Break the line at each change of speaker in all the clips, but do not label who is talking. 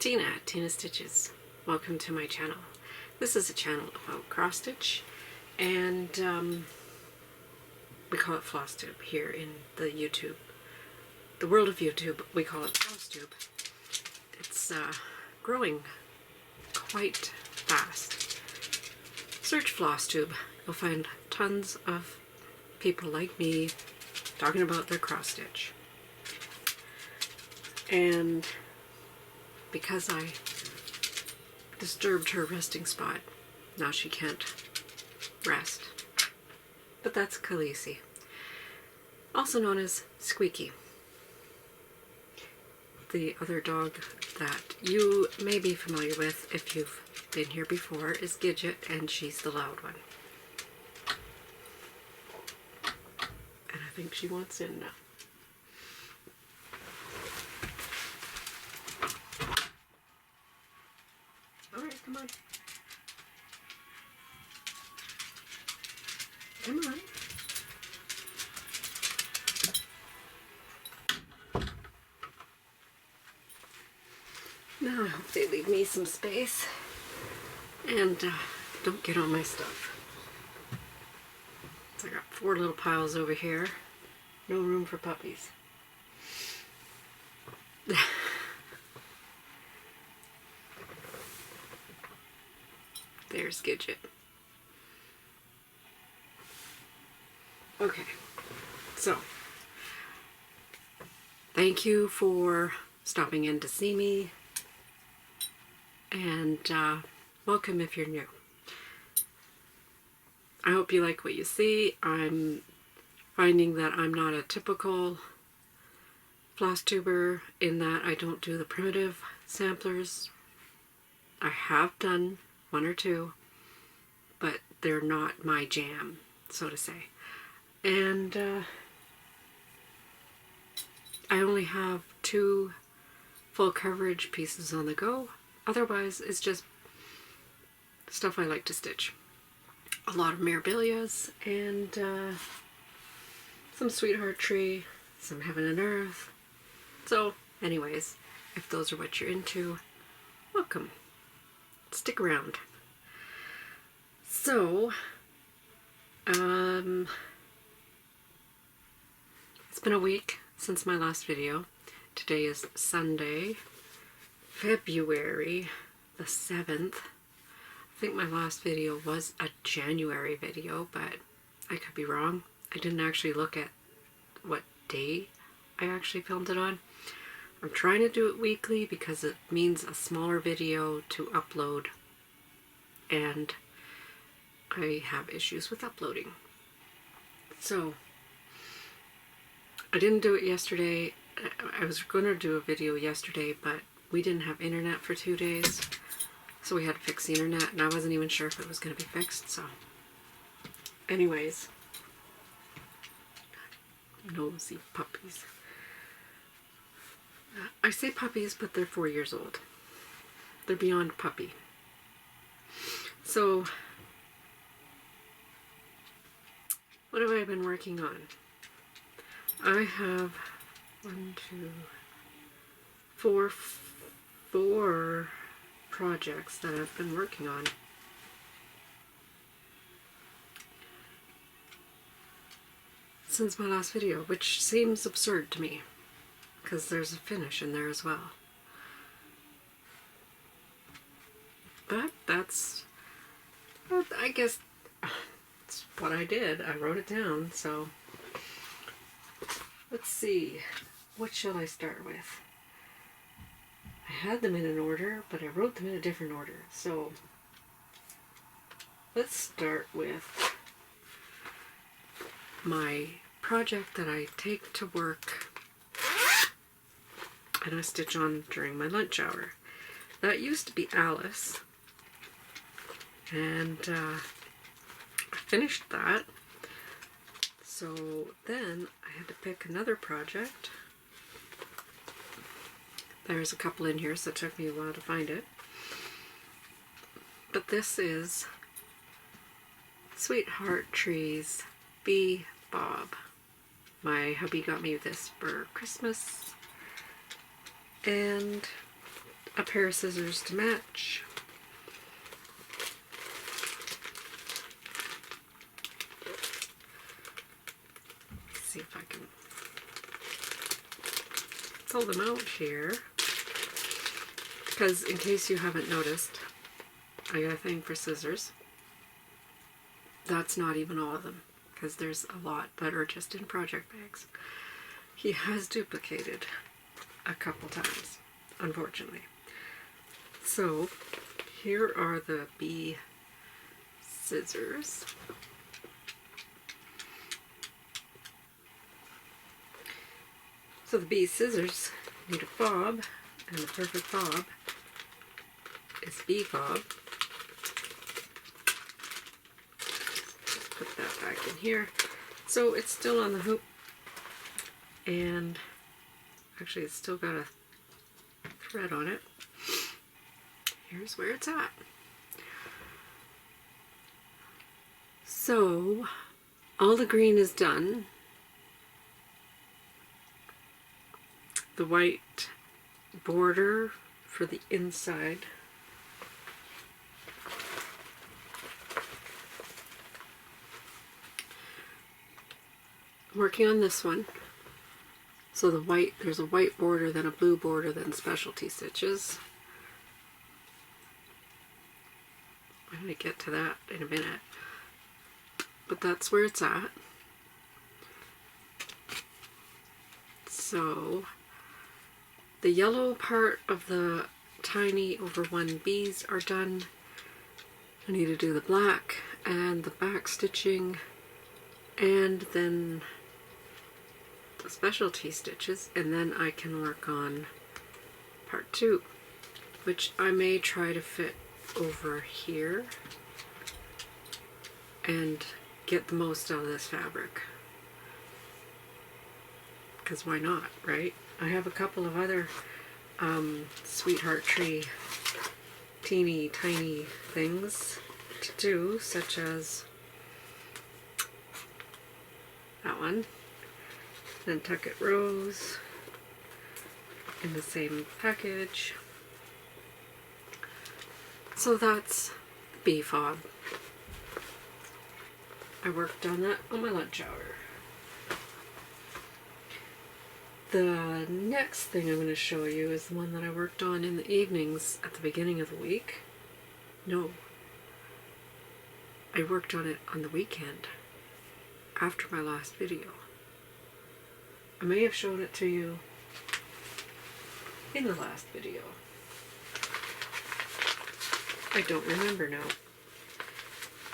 Tina Stitches. Welcome to my channel. This is a channel about cross stitch, and we call it Flosstube here in the world of YouTube. We call it Flosstube. It's growing quite fast. Search Flosstube. You'll find tons of people like me talking about their cross stitch. And because I disturbed her resting spot, now she can't rest. But that's Khaleesi, also known as Squeaky. The other dog that you may be familiar with if you've been here before is Gidget, and she's the loud one. And I think she wants in now. Alright, come on. Come on. Now I hope they leave me some space and don't get on my stuff. So I got 4 little piles over here. No room for puppies. There's Gidget. Okay, so thank you for stopping in to see me, and welcome if you're new. I hope you like what you see. I'm finding that I'm not a typical floss tuber in that I don't do the primitive samplers. I have done 1 or 2, but they're not my jam, so to say. And I only have 2 full coverage pieces on the go. Otherwise, it's just stuff I like to stitch. A lot of mirabilias and some sweetheart tree, some heaven and earth. So, anyways, if those are what you're into, welcome. Stick around. So, it's been a week since my last video. Today is Sunday, February the 7th. I think my last video was a January video, but I could be wrong. I didn't actually look at what day I actually filmed it on. I'm trying to do it weekly because it means a smaller video to upload, and I have issues with uploading. So I didn't do it yesterday. I was going to do a video yesterday, but we didn't have internet for 2 days, so we had to fix the internet, and I wasn't even sure if it was going to be fixed. So anyways, nosy puppies. I say puppies, but they're 4 years old. They're beyond puppy. So, what have I been working on? I have 4 projects that I've been working on. Since my last video, which seems absurd to me, because there's a finish in there as well. But that's, I guess, that's what I did. I wrote it down, so let's see. What shall I start with? I had them in an order, but I wrote them in a different order. So let's start with my project that I take to work and I stitch on during my lunch hour. That used to be Alice, and I finished that. So then I had to pick another project. There's a couple in here, so it took me a while to find it. But this is Sweetheart Tree's Bee Fob. My hubby got me this for Christmas, and a pair of scissors to match. Let's see if I can pull them out here, because in case you haven't noticed, I got a thing for scissors. That's not even all of them, because there's a lot that are just in project bags. He has duplicated a couple times, unfortunately. So here are the Bee scissors. So the Bee scissors need a fob, and the perfect fob is Bee Fob. Just put that back in here. So it's still on the hoop, and actually it's still got a thread on it. Here's where it's at. So all the green is done. The white border for the inside. I'm working on this one. So the white, there's a white border, then a blue border, then specialty stitches. I'm going to get to that in a minute. But that's where it's at. So the yellow part of the tiny over 1 bees are done. I need to do the black and the back stitching, and then the specialty stitches, and then I can work on part 2, which I may try to fit over here and get the most out of this fabric, because why not, right? I have a couple of other sweetheart tree teeny tiny things to do, such as that one, Nantucket Rose in the same package. So that's Bee Fob. I worked on that on my lunch hour. The next thing I'm going to show you is the one that I worked on in the evenings at the beginning of the week. No, I worked on it on the weekend after my last video. I may have shown it to you in the last video. I don't remember now.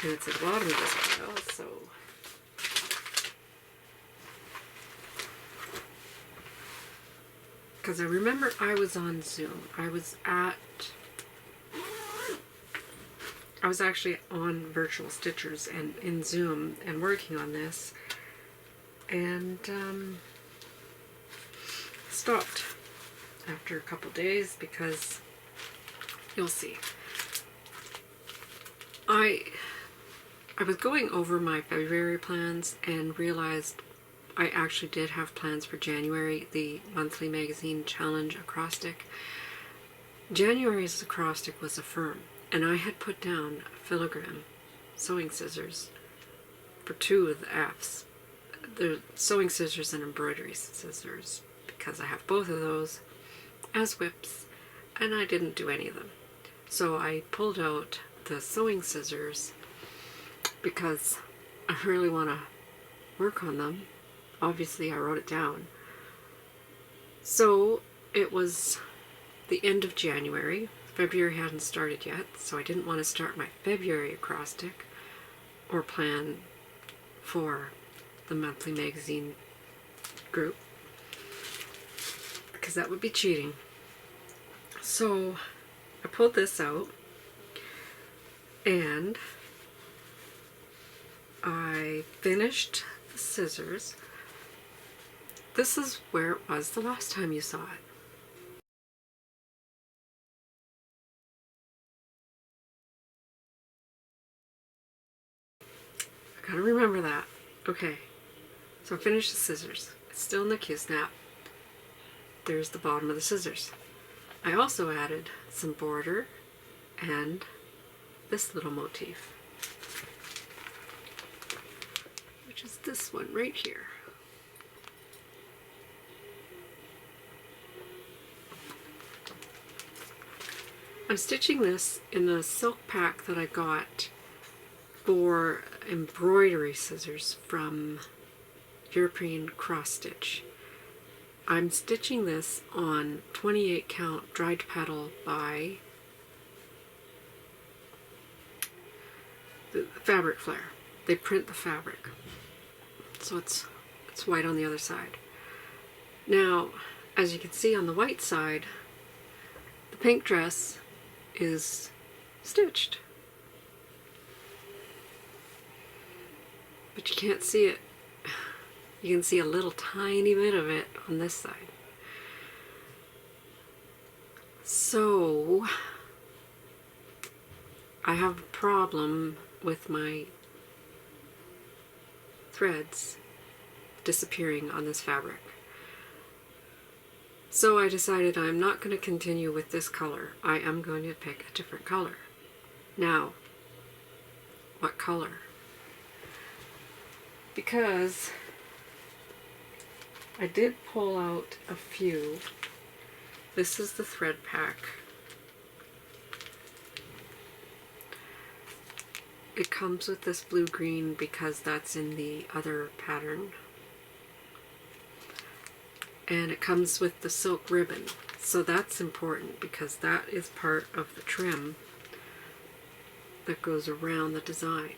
And it's at the bottom of this pile, so because I remember I was on Zoom. I was actually on Virtual Stitchers and in Zoom and working on this, and stopped after a couple days because you'll see. I was going over my February plans and realized I actually did have plans for January, the monthly magazine challenge acrostic. January's acrostic was a firm, and I had put down Filigram sewing scissors for 2 of the F's. The sewing scissors and embroidery scissors, because I have both of those as whips, and I didn't do any of them. So I pulled out the sewing scissors because I really want to work on them. Obviously I wrote it down. So it was the end of January. February hadn't started yet, so I didn't want to start my February acrostic or plan for the monthly magazine group, because that would be cheating. So I pulled this out and I finished the scissors. This is where it was the last time you saw it. I gotta remember that. Okay, so I finished the scissors. It's still in the Q-snap. There's the bottom of the scissors. I also added some border and this little motif, which is this one right here. I'm stitching this in a silk pack that I got for embroidery scissors from European Cross Stitch. I'm stitching this on 28 count dried petal by the Fabric Flare. They print the fabric, so it's white on the other side. Now, as you can see on the white side, the pink dress is stitched, but you can't see it. You can see a little tiny bit of it on this side. So I have a problem with my threads disappearing on this fabric. So I decided I'm not going to continue with this color. I am going to pick a different color. Now, what color? Because I did pull out a few. This is the thread pack. It comes with this blue-green because that's in the other pattern. And it comes with the silk ribbon. So that's important because that is part of the trim that goes around the design.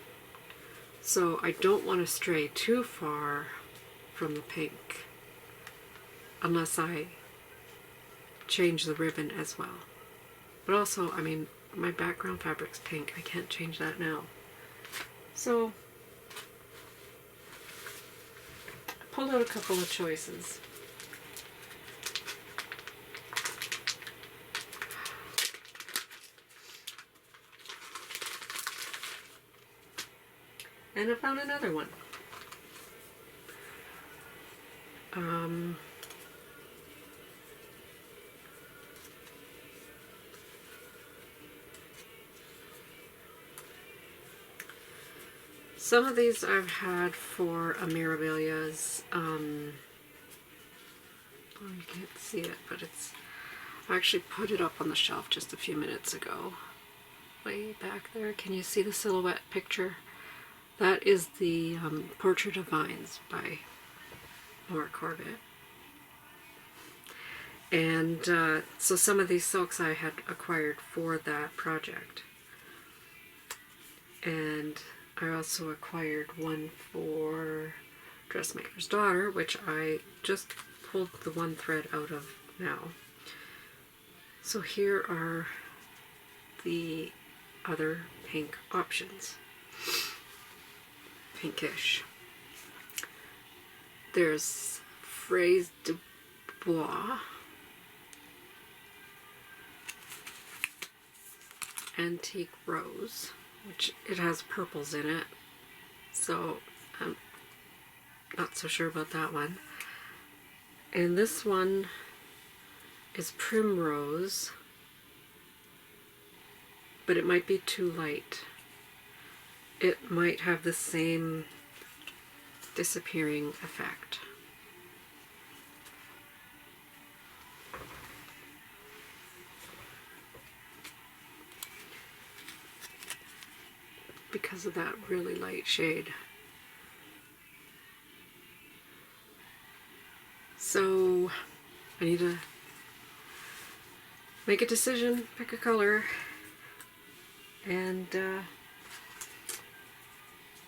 So I don't want to stray too far from the pink unless I change the ribbon as well. But also, I mean, my background fabric's pink. I can't change that now. So I pulled out a couple of choices. And I found another one. Some of these I've had for Mirabilia's, oh, you can't see it, but I actually put it up on the shelf just a few minutes ago. Way back there, can you see the silhouette picture? That is the Portrait of Vines by Nora Corbett. And so some of these silks I had acquired for that project. And I also acquired one for Dressmaker's Daughter, which I just pulled the one thread out of now. So here are the other pink options. Pinkish. There's Fraise de Bois, Antique Rose, which it has purples in it, so I'm not so sure about that one. And this one is Primrose, but it might be too light. It might have the same disappearing effect. Because of that really light shade. So I need to make a decision, pick a color, and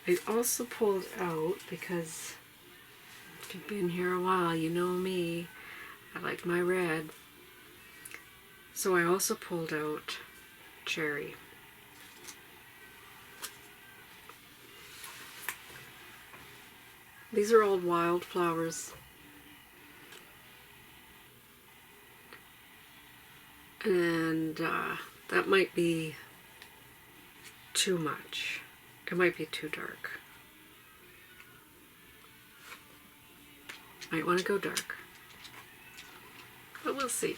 I also pulled out, because if you've been here a while, you know me, I like my red. So I also pulled out Cherry. These are old wildflowers. And that might be too much. It might be too dark. Might want to go dark. But we'll see.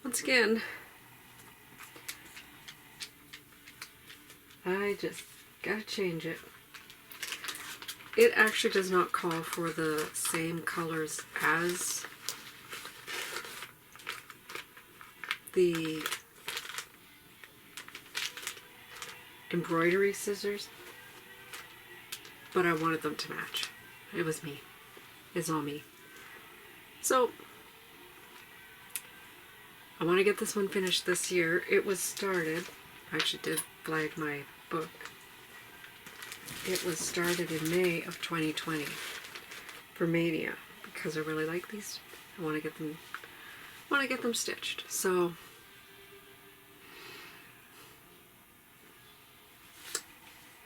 once again, I just gotta change it. It actually does not call for the same colors as the embroidery scissors, but I wanted them to match. It was me. It's all me. So I want to get this one finished this year. It was started, I actually did flag my book. It was started in May of 2020 for Mania because I really like these. I want to get them stitched. So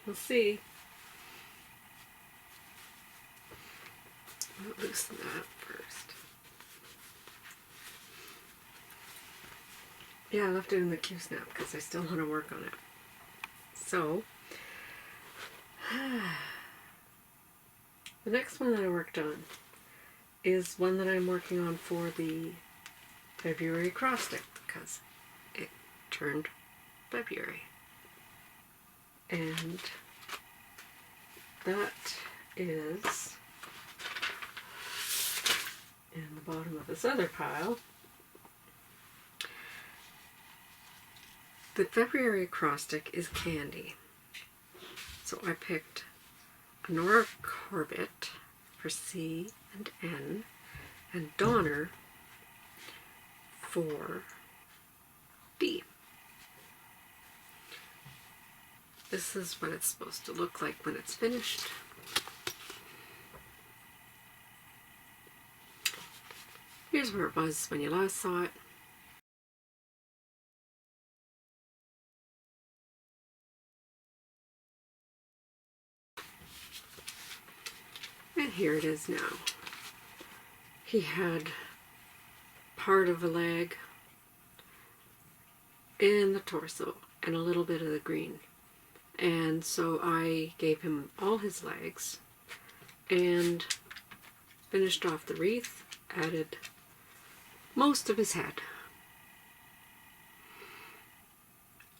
we'll see. I'll loosen that first. Yeah, I left it in the Q-snap because I still want to work on it. So the next one that I worked on is one that I'm working on for the February Crosstalk because it turned February. And that is in the bottom of this other pile. The February Crosstalk is Candy. So I picked a Nora Corbett for C and N and Donner for D. This is what it's supposed to look like when it's finished. Here's where it was when you last saw it. And here it is now. He had part of a leg and the torso and a little bit of the green. And so I gave him all his legs and finished off the wreath, added most of his head.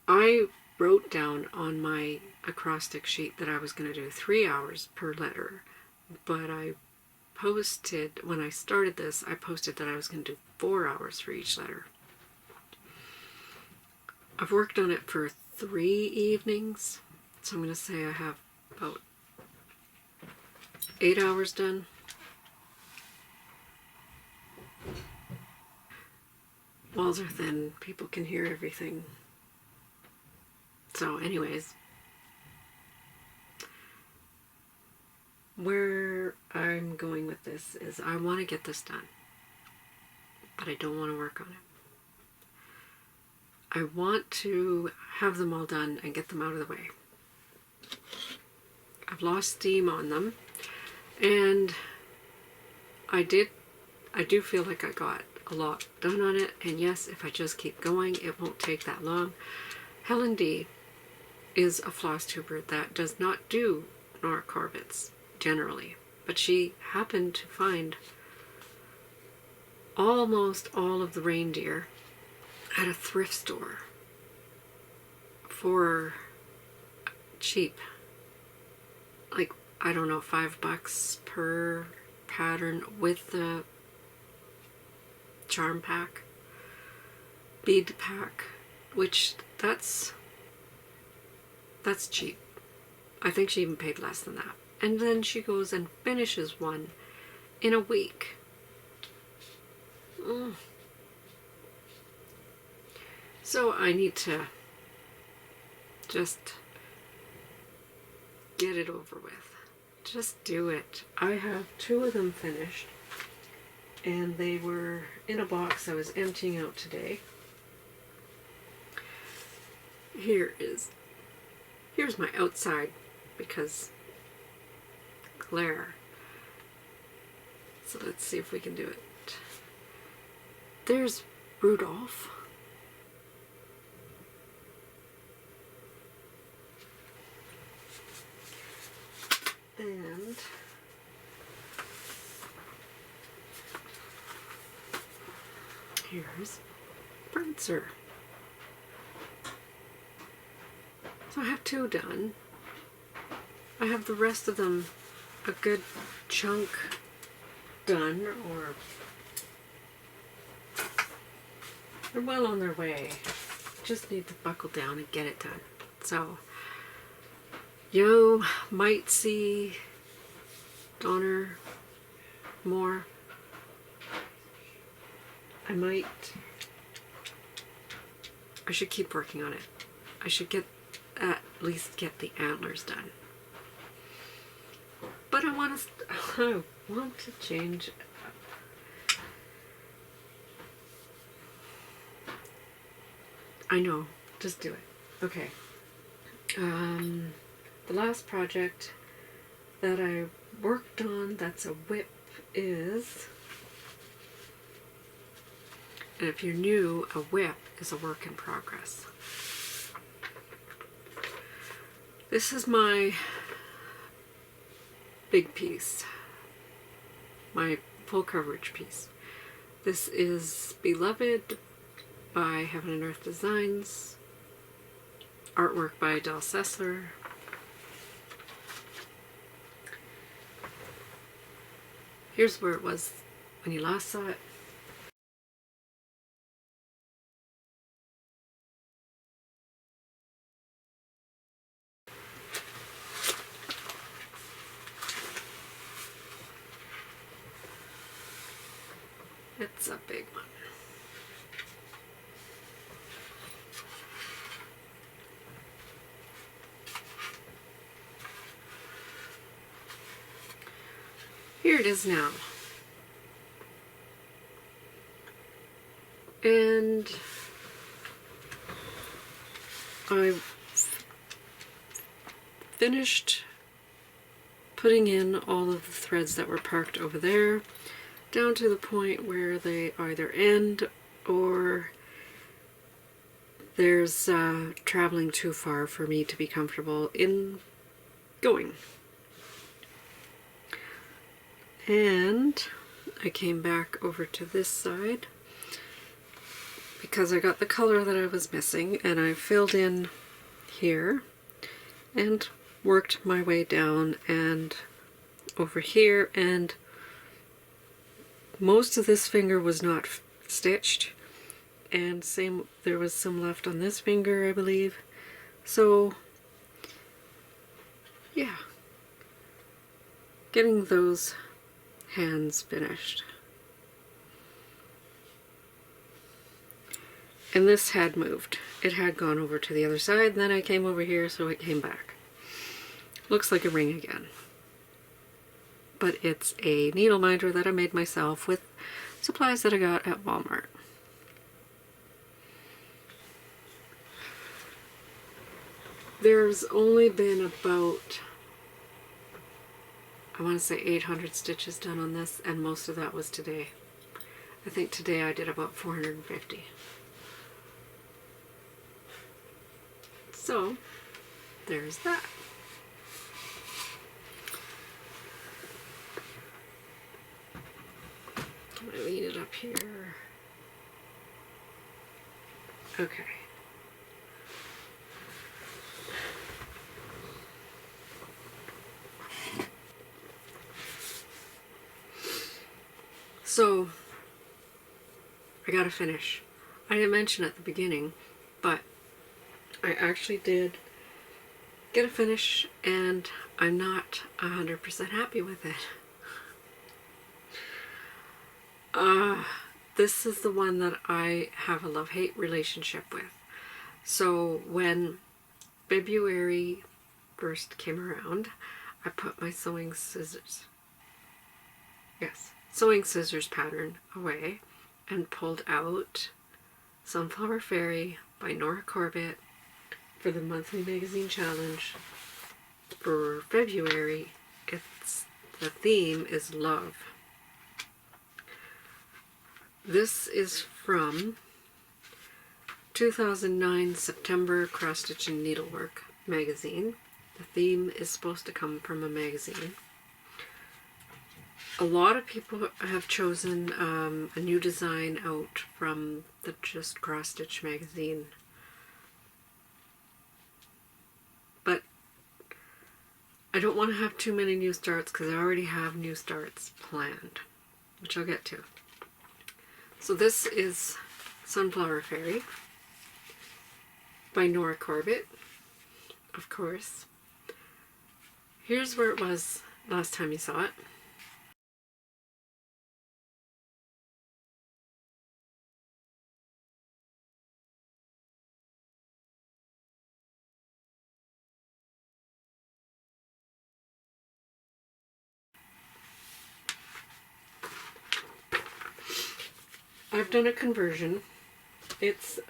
I wrote down on my acrostic sheet that I was going to do 3 hours per letter, but I posted, when I started this, I posted that I was going to do 4 hours for each letter. I've worked on it for 3 evenings, so I'm going to say I have about 8 hours done. Walls are thin, people can hear everything. So anyways, where I'm going with this is I want to get this done, but I don't want to work on it. I want to have them all done and get them out of the way. I've lost steam on them, and I do feel like I got a lot done on it, and yes, if I just keep going, it won't take that long. Helen D is a floss tuber that does not do Nora Corbett's generally, but she happened to find almost all of the reindeer at a thrift store for cheap, like, I don't know, $5 per pattern with the charm pack, bead pack, which that's cheap. I think she even paid less than that. And then she goes and finishes one in a week. So I need to just get it over with. Just do it. I have 2 of them finished, and they were in a box I was emptying out today. Here's my outside, because glare. So let's see if we can do it. There's Rudolph. And here's prancer. So I have 2 done. I have the rest of them a good chunk done, or they're well on their way. Just need to buckle down and get it done. So you might see Donner more. I should keep working on it. I should at least get the antlers done. But I want to change. I know, just do it. Okay. The last project that I worked on that's a whip is, and if you're new, a whip is a work in progress. This is my big piece, my full coverage piece. This is Beloved by Heaven and Earth Designs, artwork by Del Sessler. Here's where it was when you last saw it. It's a big one. Here it is now. And I finished putting in all of the threads that were parked over there, down to the point where they either end or there's traveling too far for me to be comfortable in going. And I came back over to this side because I got the color that I was missing, and I filled in here and worked my way down and over here, and most of this finger was not stitched, and there was some left on this finger, I believe. So yeah, getting those hands finished. And this had moved. It had gone over to the other side, and then I came over here, so it came back. Looks like a ring again. But it's a needle minder that I made myself with supplies that I got at Walmart. There's only been about, I want to say 800 stitches done on this, and most of that was today. I think today I did about 450. So, there's that. Can I lean it up here? Okay. So, I gotta finish. I didn't mention at the beginning, but I actually did get a finish, and I'm not 100% happy with it. This is the one that I have a love-hate relationship with. So when February 1st came around, I put my sewing scissors pattern away and pulled out Sunflower Fairy by Nora Corbett for the monthly magazine challenge. For February, the theme is love. This is from 2009 September Cross Stitch and Needlework magazine. The theme is supposed to come from a magazine. A lot of people have chosen a new design out from the Just Cross Stitch magazine. But I don't want to have too many new starts because I already have new starts planned, which I'll get to. So this is Sunflower Fairy by Nora Corbett, of course. Here's where it was last time you saw it. I've done a conversion. It's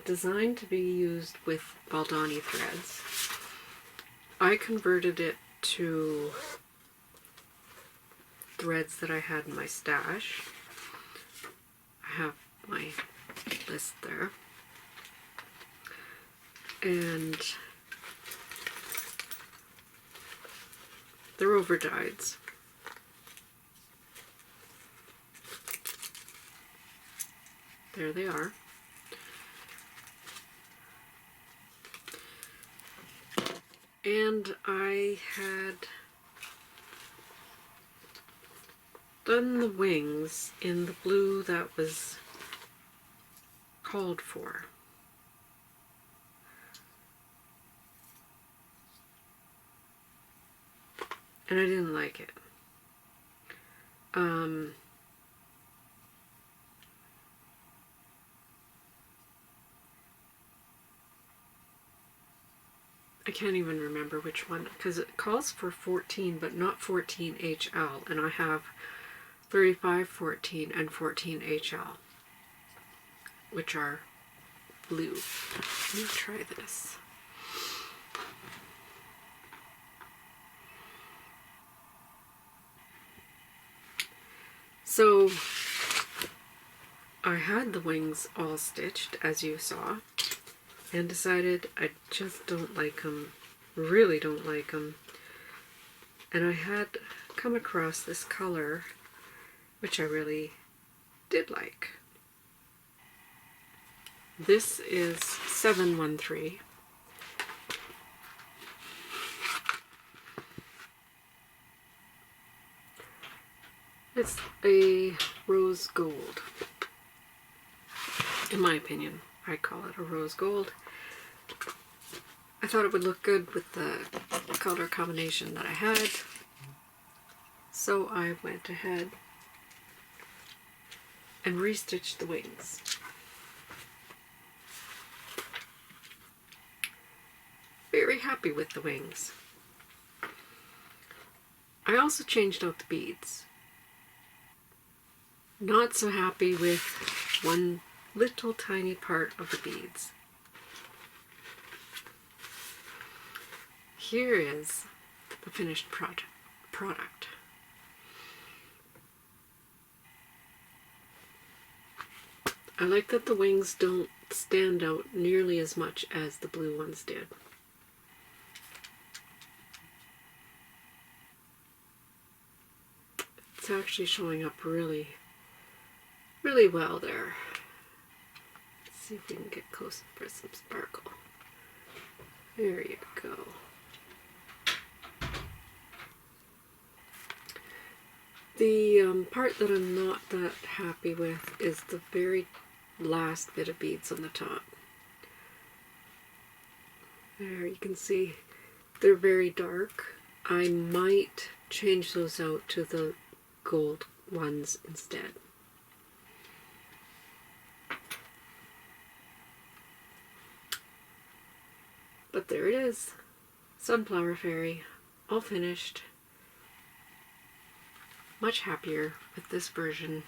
designed to be used with Baldani threads. I converted it to threads that I had in my stash. I have my list there. And they're over dyeds. There they are. And I had done the wings in the blue that was called for. And I didn't like it. I can't even remember which one, because it calls for 14, but not 14 HL, and I have 35 14 and 14 HL, which are blue. Let me try this. So I had the wings all stitched, as you saw, and decided I just don't like them, really don't like them. And I had come across this color, which I really did like. This is 713. It's a rose gold. In my opinion, I call it a rose gold. I thought it would look good with the color combination that I had, so I went ahead and restitched the wings. Very happy with the wings. I also changed out the beads. Not so happy with one little tiny part of the beads. Here is the finished product. I like that the wings don't stand out nearly as much as the blue ones did. It's actually showing up really well there. Let's see if we can get close for some sparkle. There you go. The part that I'm not that happy with is the very last bit of beads on the top. There you can see they're very dark. I might change those out to the gold ones instead. But there it is. Sunflower Fairy, all finished. Much happier with this version.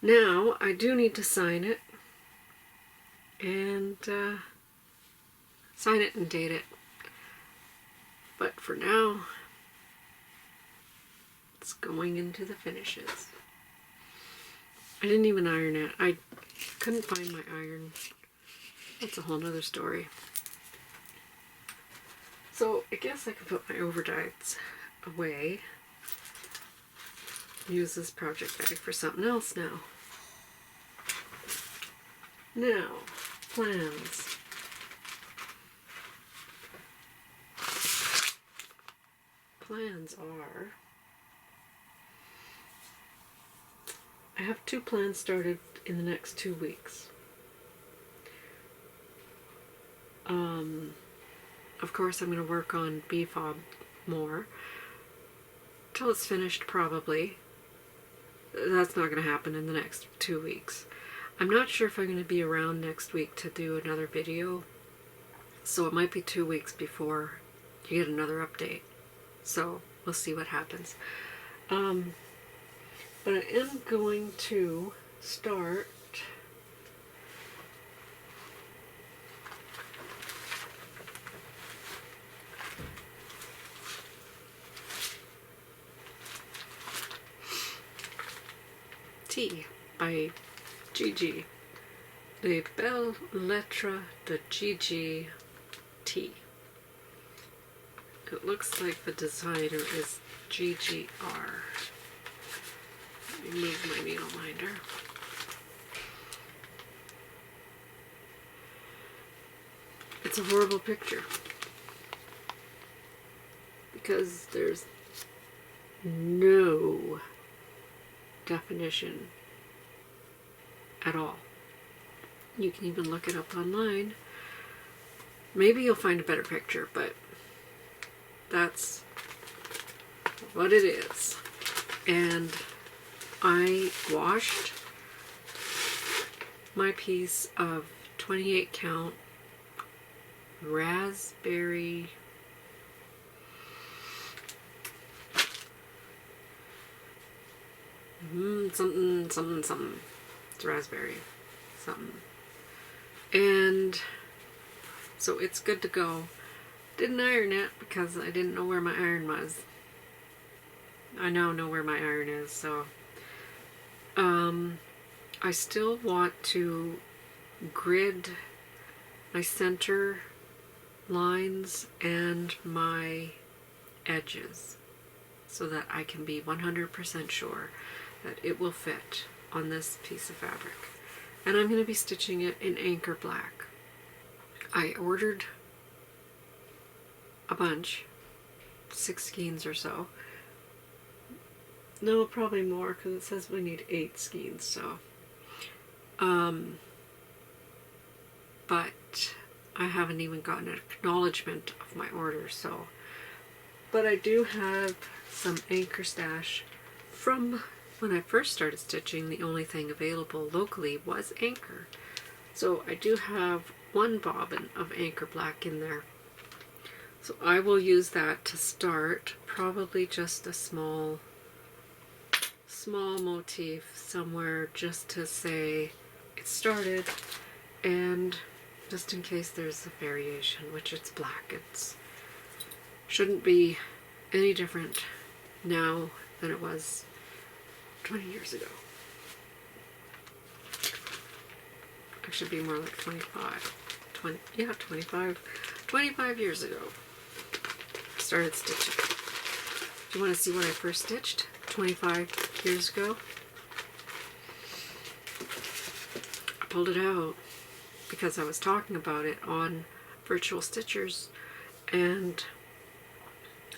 Now I do need to sign it and sign it and date it. But for now, it's going into the finishes. I didn't even iron it. I couldn't find my iron. That's a whole nother story. So I guess I could put my overdyes away. use this project bag for something else now. Now, plans. Plans are... I have 2 plans started in the next 2 weeks. Of course, I'm going to work on Bee Fob more. Till it's finished, probably. That's not going to happen in the next 2 weeks. I'm not sure if I'm going to be around next week to do another video. So it might be 2 weeks before you get another update. So we'll see what happens. But I am going to start Tea by Gigi. Les Belles Lettres de Gigi Tea. It looks like the designer is GGR. Let me move my needle minder. It's a horrible picture because there's no definition at all. You can even look it up online. Maybe you'll find a better picture, but that's what it is. And I washed my piece of 28 count raspberry something. It's raspberry something. And so it's good to go. Didn't iron it because I didn't know where my iron was. I now know where my iron is, so I still want to grid my center lines and my edges so that I can be 100% sure that it will fit on this piece of fabric. And I'm going to be stitching it in Anchor Black. I ordered a bunch, 6 skeins or so. No, probably more because it says we need 8 skeins, so. But I haven't even gotten an acknowledgement of my order, so. But I do have some Anchor stash from when I first started stitching. The only thing available locally was Anchor. So I do have 1 bobbin of Anchor Black in there. So I will use that to start, probably just a small motif somewhere just to say it started, and just in case there's a variation, which it's black. It shouldn't be any different now than it was 20 years ago. It should be more like 25 years ago. I started stitching. Do you want to see when I first stitched 25 years ago? I pulled it out because I was talking about it on Virtual Stitchers, and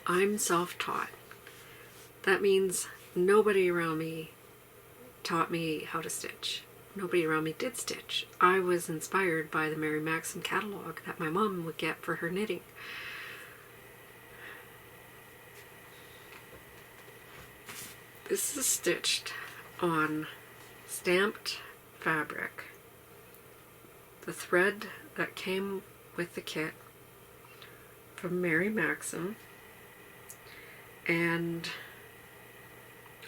I'm self-taught. That means nobody around me taught me how to stitch. Nobody around me did stitch. I was inspired by the Mary Maxim catalog that my mom would get for her knitting. This is stitched on stamped fabric. The thread that came with the kit from Mary Maxim, and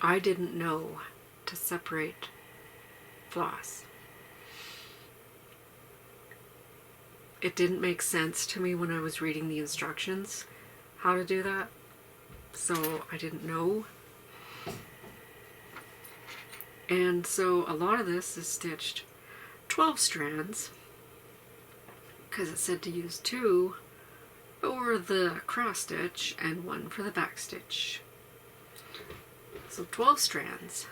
I didn't know to separate floss. It didn't make sense to me when I was reading the instructions how to do that, so I didn't know. And so a lot of this is stitched 12 strands because it said to use 2 for the cross stitch and 1 for the back stitch. So 12 strands.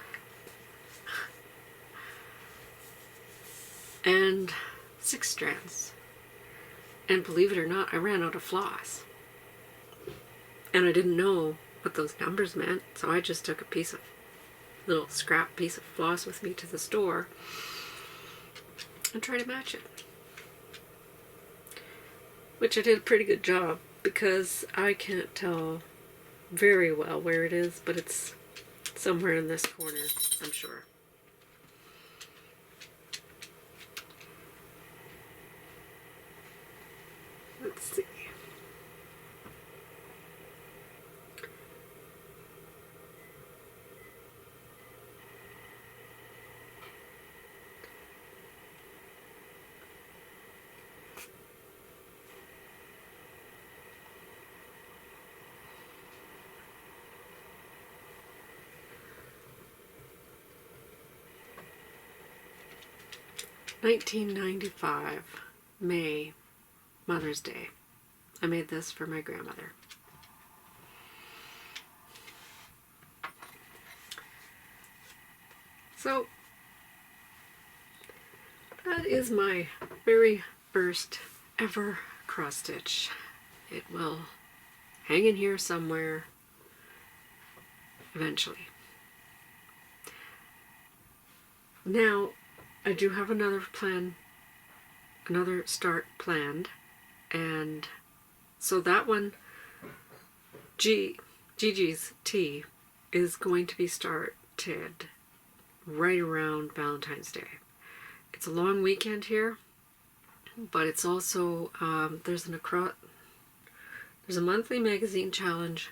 And 6 strands. And believe it or not, I ran out of floss. And I didn't know what those numbers meant, so I just took a little scrap piece of floss with me to the store and tried to match it. Which I did a pretty good job, because I can't tell very well where it is, but it's somewhere in this corner, I'm sure. Let's see. $19.95, May, Mother's Day. I made this for my grandmother. So, that is my very first ever cross stitch. It will hang in here somewhere eventually. Now, I do have another start planned, and so that one, Gigi's Tea, is going to be started right around Valentine's Day. It's a long weekend here, but it's also, there's a monthly magazine challenge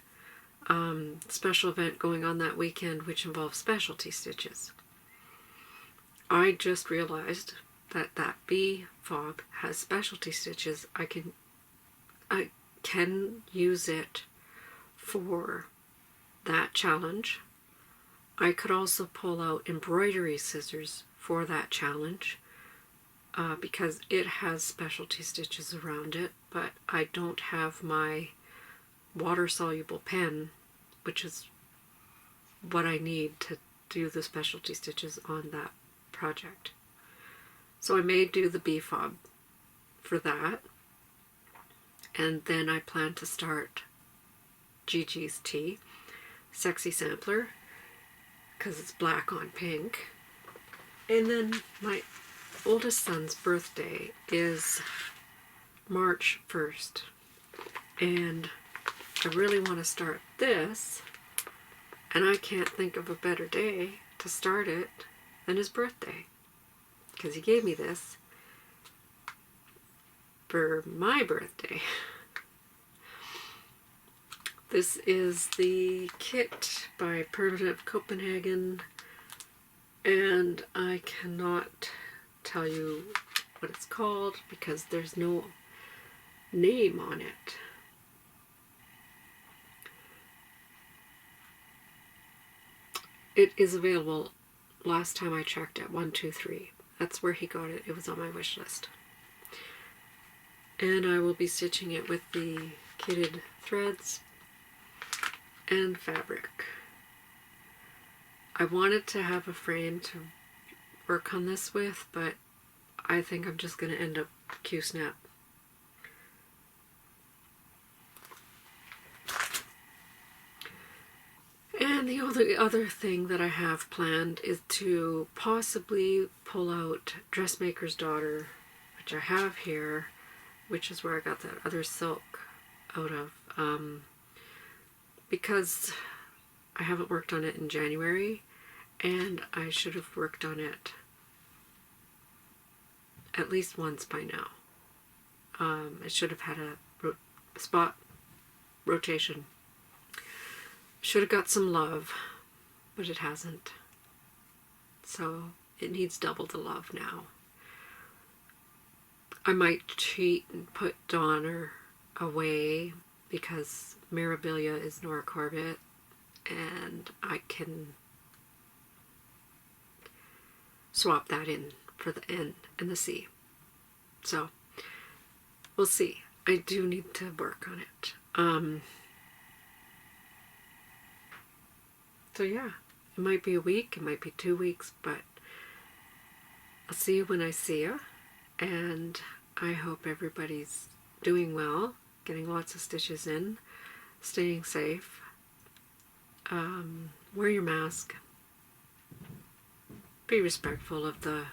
special event going on that weekend, which involves specialty stitches. I just realized that Bee Fob has specialty stitches. I can use it for that challenge. I could also pull out embroidery scissors for that challenge because it has specialty stitches around it, but I don't have my water-soluble pen, which is what I need to do the specialty stitches on that project. So I may do the Bee Fob for that, and then I plan to start Gigi's Tea, Sexy Sampler, because it's black on pink. And then my oldest son's birthday is March 1st, and I really want to start this, and I can't think of a better day to start it than his birthday, because he gave me this for my birthday. This is the kit by Permanent Copenhagen, and I cannot tell you what it's called because there's no name on it. It is available, last time I checked, at 123. That's where he got it. It was on my wish list. And I will be stitching it with the kitted threads and fabric. I wanted to have a frame to work on this with, but I think I'm just going to end up Q-snap. And the only other thing that I have planned is to possibly pull out Dressmaker's Daughter, which I have here, which is where I got that other silk out of, because I haven't worked on it in January, and I should have worked on it at least once by now. I should have had a spot rotation. Should have got some love, but it hasn't. So it needs double the love now. I might cheat and put Donner away because Mirabilia is Nora Corbett, and I can swap that in for the N and the C. So we'll see. I do need to work on it. So yeah, it might be a week, it might be 2 weeks, but I'll see you when I see you. And I hope everybody's doing well, getting lots of stitches in, staying safe. Wear your mask. Be respectful of the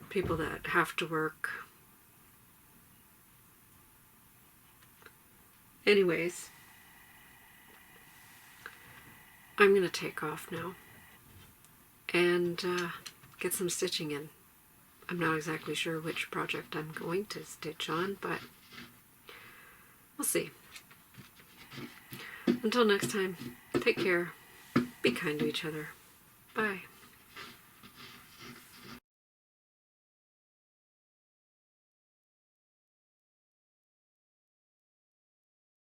people that have to work. Anyways, I'm going to take off now and get some stitching in. I'm not exactly sure which project I'm going to stitch on, but we'll see. Until next time, take care. Be kind to each other. Bye.